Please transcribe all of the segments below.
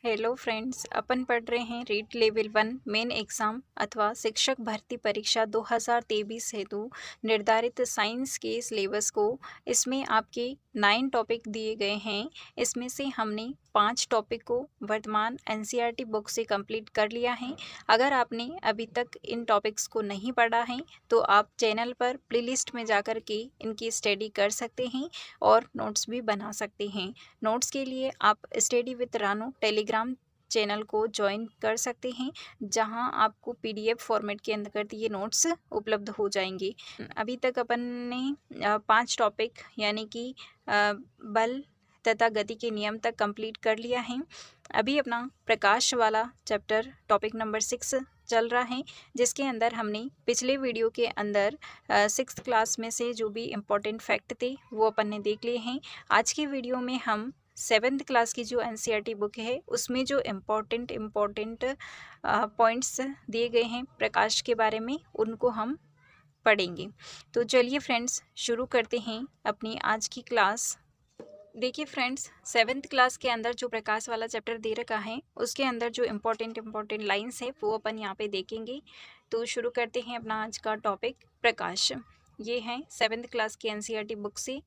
Hello friends, अपन पढ़ रहे हैं रीट लेवल 1 मेन एग्ज़ाम अथवा शिक्षक भर्ती परीक्षा 2023 हेतु निर्धारित साइंस के सिलेबस को। इसमें आपके 9 टॉपिक दिए गए हैं। इसमें से हमने 5 टॉपिक को वर्तमान एनसीईआरटी बुक से कंप्लीट कर लिया है। अगर आपने अभी तक इन टॉपिक्स को नहीं पढ़ा है तो आप चैनल पर प्लेलिस्ट में जाकर के इनकी स्टडी कर सकते हैं और नोट्स भी बना सकते हैं। नोट्स के लिए आप study with Ranu Telegram channel को ज्वाइन कर सकते हैं, जहां आपको पीडीएफ फॉर्मेट के अंदर ये नोट्स उपलब्ध हो जाएंगे। अभी तक अपन ने 5 टॉपिक यानी कि बल तथा गति के नियम तक कंप्लीट कर लिया है। अभी अपना प्रकाश वाला चैप्टर टॉपिक नंबर 6 चल रहा है, जिसके अंदर हमने पिछले वीडियो के अंदर 6th क्लास में से जो भी इम्पोर्टेंट फैक्ट थे वो अपन ने देख लिए हैं। आज की वीडियो में हम 7th क्लास की जो एनसीईआरटी बुक है उसमें जो इम्पोर्टेंट पॉइंट्स दिए गए हैं प्रकाश के बारे में, उनको हम पढ़ेंगे। तो चलिए फ्रेंड्स, शुरू करते हैं अपनी आज की क्लास। देखिए फ्रेंड्स, 7th क्लास के अंदर जो प्रकाश वाला चैप्टर दे रखा है उसके अंदर जो इम्पोर्टेंट लाइंस है वो अपन यहाँ पे देखेंगे। तो शुरू करते हैं अपना आज का टॉपिक प्रकाश। ये है 7th क्लास की एनसीईआरटी बुक से।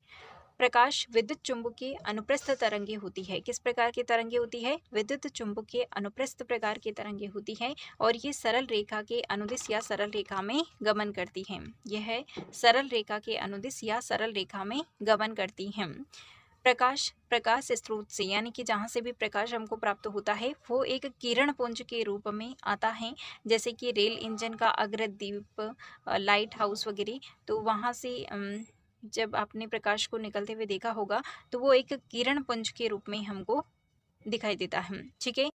प्रकाश विद्युत चुम्बकीय अनुप्रस्थ तरंगे होती है। किस प्रकार की तरंगे होती है? विद्युत चुम्बकीय अनुप्रस्थ प्रकार की तरंगे होती है और ये सरल रेखा के अनुदिश या सरल रेखा में गमन करती हैं। यह है सरल रेखा के अनुदिश या सरल रेखा में गमन करती हैं। प्रकाश स्रोत से यानी कि जहाँ से भी प्रकाश हमको प्राप्त होता है वो एक किरण पुंज के रूप में आता है, जैसे कि रेल इंजन का अग्रदीप, लाइट हाउस वगैरह। तो वहाँ से जब आपने प्रकाश को निकलते हुए देखा होगा तो वो एक किरण पुंज के रूप में हमको दिखाई देता है। ठीक है।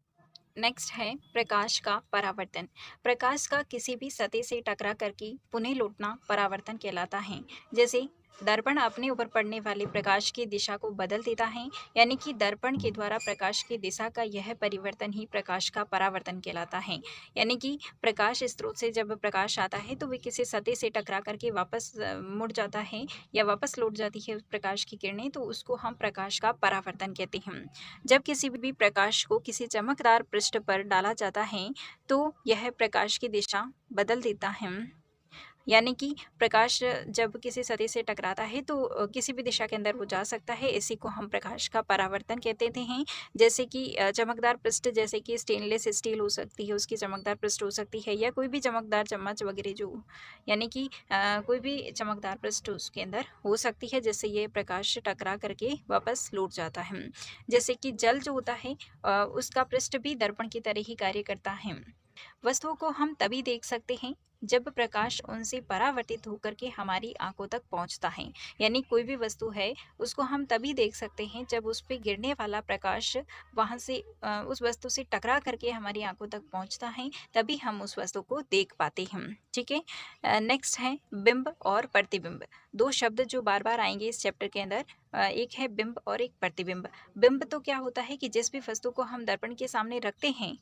नेक्स्ट है प्रकाश का परावर्तन। प्रकाश का किसी भी सतह से टकरा करके पुनः लौटना परावर्तन कहलाता है। जैसे दर्पण अपने ऊपर पड़ने वाले प्रकाश की दिशा को बदल देता है, यानी कि दर्पण के द्वारा प्रकाश की दिशा का यह परिवर्तन ही प्रकाश का परावर्तन कहलाता है। यानी कि प्रकाश स्रोत से जब प्रकाश आता है तो वे किसी सतह से टकरा करके वापस मुड़ जाता है या वापस लौट जाती है प्रकाश की किरणें, तो उसको हम प्रकाश का परावर्तन कहते हैं। जब किसी भी प्रकाश को किसी चमकदार पृष्ठ पर डाला जाता है तो यह प्रकाश की दिशा बदल देता है। यानी कि प्रकाश जब किसी सतह से टकराता है तो किसी भी दिशा के अंदर वो जा सकता है। इसी को हम प्रकाश का परावर्तन कहते हैं। जैसे कि चमकदार पृष्ठ, जैसे कि स्टेनलेस स्टील हो सकती है, उसकी चमकदार पृष्ठ हो सकती है, या कोई भी चमकदार चम्मच वगैरह जो, यानी कि कोई भी चमकदार पृष्ठ उसके अंदर हो सकती है, जिससे ये प्रकाश टकरा करके वापस लौट जाता है। जैसे कि जल जो होता है उसका पृष्ठ भी दर्पण की तरह ही कार्य करता है। वस्तुओं को हम तभी देख सकते हैं जब प्रकाश उनसे परावर्तित होकर के हमारी आंखों तक पहुंचता है। यानी कोई भी वस्तु है उसको हम तभी देख सकते हैं जब उस पर गिरने वाला प्रकाश वहां से उस वस्तु से टकरा करके हमारी आंखों तक पहुंचता है, तभी हम उस वस्तु को देख पाते हैं। ठीक है। नेक्स्ट है बिंब और प्रतिबिंब। दो शब्द जो बार बार आएंगे इस चैप्टर के अंदर, एक है बिंब और एक प्रतिबिंब। बिंब तो क्या होता है कि जिस भी वस्तु को हम दर्पण के सामने रखते हैं,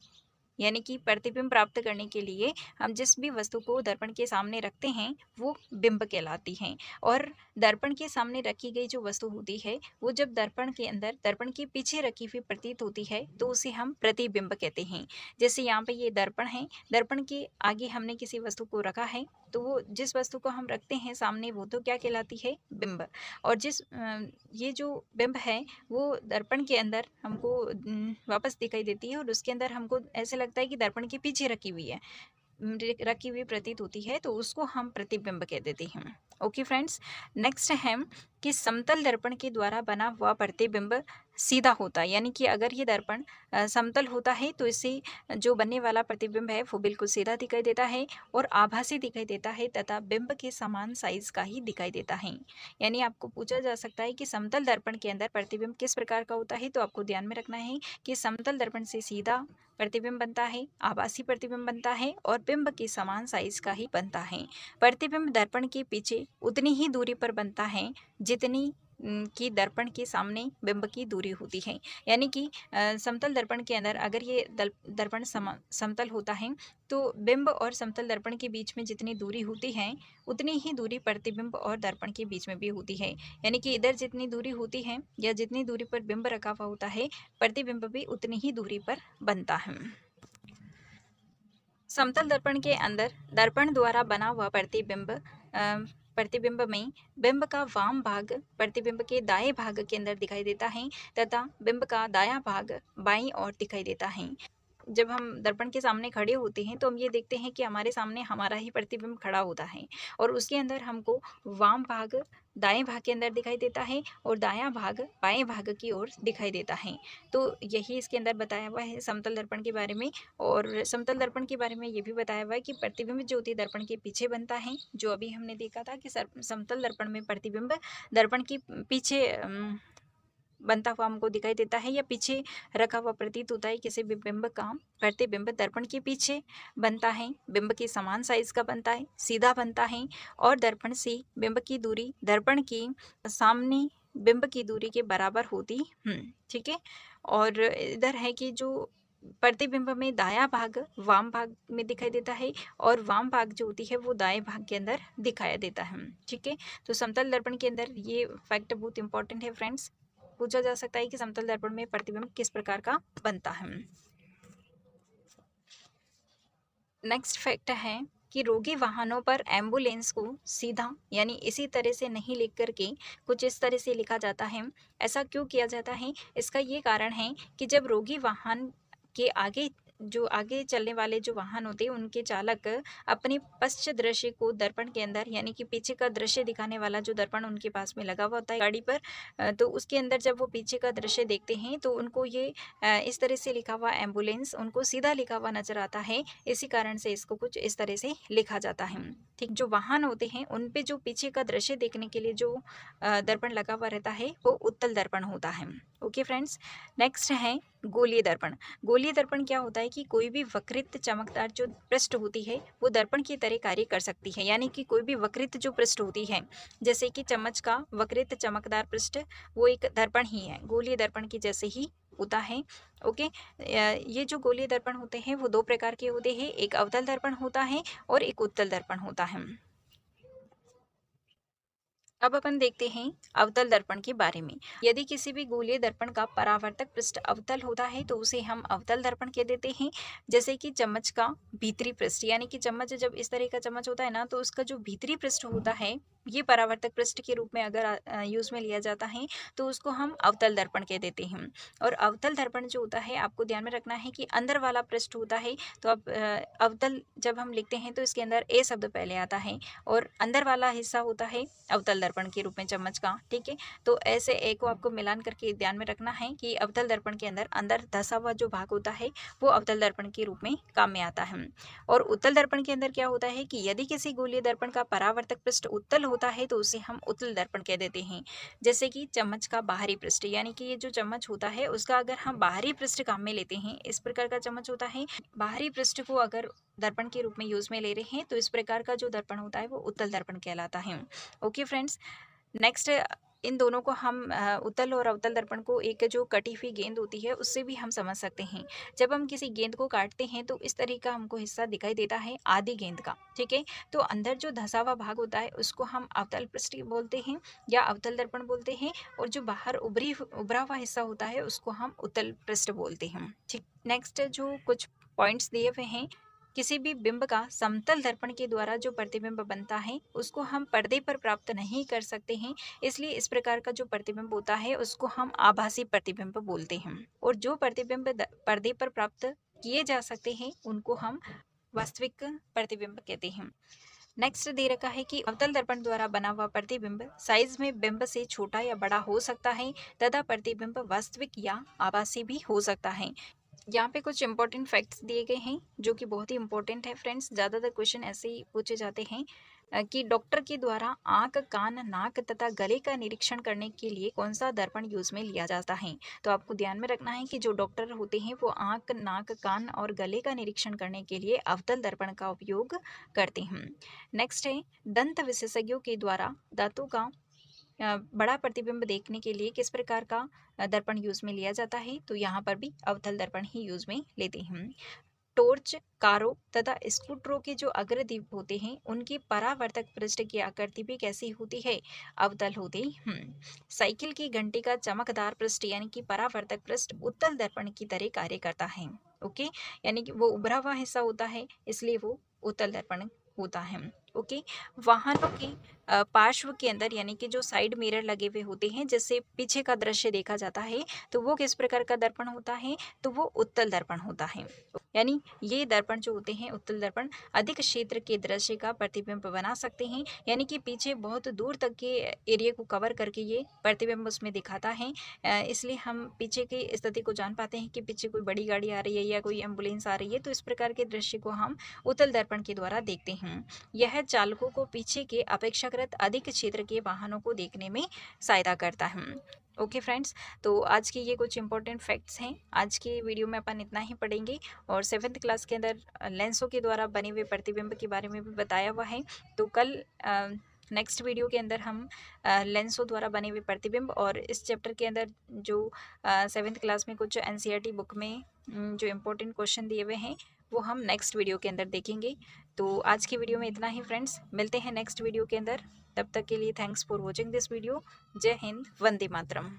यानी कि प्रतिबिंब प्राप्त करने के लिए हम जिस भी वस्तु को दर्पण के सामने रखते हैं वो बिंब कहलाती हैं। और दर्पण के सामने रखी गई जो वस्तु होती है वो जब दर्पण के अंदर दर्पण के पीछे रखी हुई प्रतीत होती है तो उसे हम प्रतिबिंब कहते हैं। जैसे यहाँ पे ये दर्पण है, दर्पण के आगे हमने किसी वस्तु को रखा है तो वो जिस वस्तु को हम रखते हैं सामने वो तो क्या कहलाती है? बिंब। और ये जो बिंब है वो दर्पण के अंदर हमको वापस दिखाई देती है और उसके अंदर हमको ऐसे लगता है कि दर्पण के पीछे रखी हुई है, रखी हुई प्रतीत होती है, तो उसको हम प्रतिबिंब कह देते हैं। Okay friends. नेक्स्ट है कि समतल दर्पण के द्वारा बना हुआ प्रतिबिंब सीधा होता है। यानी कि अगर ये दर्पण समतल होता है तो इससे जो बनने वाला प्रतिबिंब है वो बिल्कुल सीधा दिखाई देता है और आभासी दिखाई देता है तथा बिंब के समान साइज का ही दिखाई देता है। यानी आपको पूछा जा सकता है कि समतल दर्पण के अंदर प्रतिबिंब किस प्रकार का होता है, तो आपको ध्यान में रखना है कि समतल दर्पण से सीधा प्रतिबिंब बनता है, आभासी प्रतिबिंब बनता है और बिंब के समान साइज का ही बनता है। प्रतिबिंब दर्पण के पीछे उतनी ही दूरी पर बनता है जितनी की दर्पण के सामने बिंब की दूरी होती है। यानी कि समतल दर्पण के अंदर अगर ये दर्पण समतल होता है तो बिंब और समतल दर्पण के बीच में जितनी दूरी होती है उतनी ही दूरी प्रतिबिंब और दर्पण के बीच में भी होती है। यानी कि इधर जितनी दूरी होती है या जितनी दूरी पर बिंब रखा हुआ होता है, प्रतिबिंब भी उतनी ही दूरी पर बनता है। समतल दर्पण के अंदर दर्पण द्वारा बना हुआ प्रतिबिंब में बिंब का वाम भाग प्रतिबिंब के दाएं भाग के अंदर दिखाई देता है तथा बिंब का दायां भाग बाईं ओर दिखाई देता है। जब हम दर्पण के सामने खड़े होते हैं तो हम ये देखते हैं कि हमारे सामने हमारा ही प्रतिबिंब खड़ा होता है और उसके अंदर हमको वाम भाग दाएं भाग के अंदर दिखाई देता है और दायां भाग बाएं भाग की ओर दिखाई देता है। तो यही इसके अंदर बताया हुआ है समतल दर्पण के बारे में। और समतल दर्पण के बारे में ये भी बताया हुआ है कि प्रतिबिंब जो होती है दर्पण के पीछे बनता है, जो अभी हमने देखा था कि समतल दर्पण में प्रतिबिंब दर्पण के पीछे बनता हुआ हमको दिखाई देता है या पीछे रखा हुआ प्रतीत होता है। किसी भी बिंब का प्रतिबिंब दर्पण के पीछे बनता है, बिंब के समान साइज का बनता है, सीधा बनता है और दर्पण से बिंब की दूरी दर्पण के सामने बिंब की दूरी के बराबर होती। ठीक है। और इधर है कि जो प्रतिबिंब में दायां भाग वाम भाग में दिखाई देता है और वाम भाग जो होती है वो दाएं भाग के अंदर दिखाया देता है। ठीक है। तो समतल दर्पण के अंदर ये फैक्ट बहुत इंपॉर्टेंट है फ्रेंड्स। पूछा जा सकता है कि समतल दर्पण में प्रतिबिंब किस प्रकार का बनता है। नेक्स्ट फैक्ट है कि रोगी वाहनों पर एम्बुलेंस को सीधा यानी इसी तरह से नहीं लिख करके कुछ इस तरह से लिखा जाता है। ऐसा क्यों किया जाता है? इसका ये कारण है कि जब रोगी वाहन के आगे चलने वाले जो वाहन होते हैं उनके चालक अपने पश्च दृश्य को दर्पण के अंदर यानी कि पीछे का दृश्य दिखाने वाला जो दर्पण उनके पास में लगा हुआ होता है गाड़ी पर, तो उसके अंदर जब वो पीछे का दृश्य देखते हैं तो उनको ये इस तरह से लिखा हुआ एम्बुलेंस उनको सीधा लिखा हुआ नजर आता है। इसी कारण से इसको कुछ इस तरह से लिखा जाता है। ठीक, जो वाहन होते हैं उन पे जो पीछे का दृश्य देखने के लिए जो दर्पण लगा हुआ रहता है वो उत्तल दर्पण होता है। Okay friends. नेक्स्ट है गोलीय दर्पण। गोलीय दर्पण क्या होता है कि कोई भी वक्रित चमकदार जो पृष्ठ होती है वो दर्पण की तरह कार्य कर सकती है। यानी कि कोई भी वक्रित जो पृष्ठ होती है, जैसे कि चम्मच का वक्रित चमकदार पृष्ठ, वो एक दर्पण ही है, गोलीय दर्पण की जैसे ही होता है। ओके। ये जो गोलीय दर्पण होते हैं वो दो प्रकार के होते हैं, एक अवतल दर्पण होता है और एक उत्तल दर्पण होता है। अब अपन देखते हैं अवतल दर्पण के बारे में। यदि किसी भी गोलीय दर्पण का परावर्तक पृष्ठ अवतल होता है तो उसे हम अवतल दर्पण कह देते हैं। जैसे कि चम्मच का भीतरी पृष्ठ, यानी कि चम्मच जब इस तरह का चम्मच होता है ना, तो उसका जो भीतरी पृष्ठ होता है ये परावर्तक पृष्ठ के रूप में अगर यूज में लिया जाता है तो उसको हम अवतल दर्पण कह देते हैं। और अवतल दर्पण जो होता है आपको ध्यान में रखना है कि अंदर वाला पृष्ठ होता है। तो अब अवतल जब हम लिखते हैं तो इसके अंदर ए शब्द पहले आता है और अंदर वाला हिस्सा होता है अवतल दर्पण के रूप में चम्मच का। ठीक है। तो ऐसे ए को आपको मिलान करके ध्यान में रखना है कि अवतल दर्पण के अंदर धसा हुआ जो भाग होता है वो अवतल दर्पण के रूप में काम में आता है। और उत्तल दर्पण के अंदर क्या होता है कि यदि किसी गोलीय दर्पण का परावर्तक पृष्ठ उत्तल होता है तो उसे हम उत्तल दर्पण कह देते हैं। जैसे कि चम्मच का बाहरी पृष्ठ, यानी कि ये जो चम्मच होता है उसका अगर हम बाहरी पृष्ठ काम में लेते हैं, इस प्रकार का चम्मच होता है, बाहरी पृष्ठ को अगर दर्पण के रूप में यूज में ले रहे हैं तो इस प्रकार का जो दर्पण होता है वो उत्तल दर्पण कहलाता है। Okay friends. नेक्स्ट, इन दोनों को हम उत्तल और अवतल दर्पण को एक जो कटी हुई गेंद होती है उससे भी हम समझ सकते हैं। जब हम किसी गेंद को काटते हैं तो इस तरह का हमको हिस्सा दिखाई देता है आधी गेंद का। ठीक है। तो अंदर जो धसा हुआ भाग होता है उसको हम अवतल पृष्ठ बोलते हैं या अवतल दर्पण बोलते हैं, और जो बाहर उभरा हुआ हिस्सा होता है उसको हम उत्तल पृष्ठ बोलते हैं। ठीक। नेक्स्ट, जो कुछ पॉइंट्स दिए हुए हैं, किसी भी बिंब का समतल दर्पण के द्वारा जो प्रतिबिंब बनता है उसको हम पर्दे पर प्राप्त नहीं कर सकते हैं, इसलिए इस प्रकार का जो प्रतिबिंब होता है उसको हम आभासी प्रतिबिंब बोलते हैं। और जो प्रतिबिंब पर्दे पर प्राप्त किए जा सकते हैं उनको हम वास्तविक प्रतिबिंब कहते हैं। नेक्स्ट दे रखा है कि अवतल दर्पण द्वारा बना हुआ प्रतिबिंब साइज में बिंब से छोटा या बड़ा हो सकता है तथा प्रतिबिंब वास्तविक या आभासी भी हो सकता है। यहाँ पे कुछ इंपॉर्टेंट फैक्ट्स दिए गए हैं जो कि बहुत ही इंपॉर्टेंट है फ्रेंड्स। ज़्यादातर क्वेश्चन ऐसे ही पूछे जाते हैं कि डॉक्टर के द्वारा आंख, कान, नाक तथा गले का निरीक्षण करने के लिए कौन सा दर्पण यूज में लिया जाता है। तो आपको ध्यान में रखना है कि जो डॉक्टर होते हैं वो आंख, नाक, कान और गले का निरीक्षण करने के लिए अवतल दर्पण का उपयोग करते हैं। नेक्स्ट है दंत विशेषज्ञों के द्वारा दांतों का बड़ा प्रतिबिंब देखने के लिए किस प्रकार का दर्पण यूज में लिया जाता है, तो यहाँ पर भी अवतल दर्पण ही यूज में लेते हैं। टॉर्च, कारों तथा स्कूटरों के जो अग्रदीप होते हैं उनकी परावर्तक पृष्ठ की आकृति भी कैसी होती है, अवतल होती है। साइकिल की घंटी का चमकदार पृष्ठ यानी कि परावर्तक पृष्ठ उत्तल दर्पण की तरह कार्य करता है। ओके, यानी कि वो उभरा हुआ हिस्सा होता है, इसलिए वो उत्तल दर्पण होता है। ओके, वाहनों के पार्श्व के अंदर यानी कि जो साइड मिरर लगे हुए होते हैं जिससे पीछे का दृश्य देखा जाता है, तो वो किस प्रकार का दर्पण होता है, तो वो उत्तल दर्पण होता है। यानी ये दर्पण जो होते हैं उत्तल दर्पण अधिक क्षेत्र के दृश्य का प्रतिबिंब बना सकते हैं, यानी कि पीछे बहुत दूर तक के एरिया को कवर करके ये प्रतिबिंब उसमें दिखाता है। इसलिए हम पीछे की स्थिति को जान पाते हैं कि पीछे कोई बड़ी गाड़ी आ रही है या कोई एम्बुलेंस आ रही है, तो इस प्रकार के दृश्य को हम उत्तल दर्पण के द्वारा देखते हैं। यह चालकों को पीछे के अपेक्षाकृत अधिक क्षेत्र के वाहनों को देखने में सहायता करता है। ओके फ्रेंड्स, तो आज के ये कुछ इंपॉर्टेंट फैक्ट्स हैं। आज के वीडियो में अपन इतना ही पढ़ेंगे और 7th क्लास के अंदर लेंसों के द्वारा बने हुए प्रतिबिंब के बारे में भी बताया हुआ है। तो कल नेक्स्ट वीडियो के अंदर हम लेंसों द्वारा बने हुए प्रतिबिंब और इस चैप्टर के अंदर जो 7th क्लास में कुछ एनसीईआरटी बुक में जो इम्पोर्टेंट क्वेश्चन दिए हुए हैं वो हम नेक्स्ट वीडियो के अंदर देखेंगे। तो आज की वीडियो में इतना ही फ्रेंड्स, मिलते हैं नेक्स्ट वीडियो के अंदर। तब तक के लिए thanks for watching this video. जय हिंद, वंदे मातरम।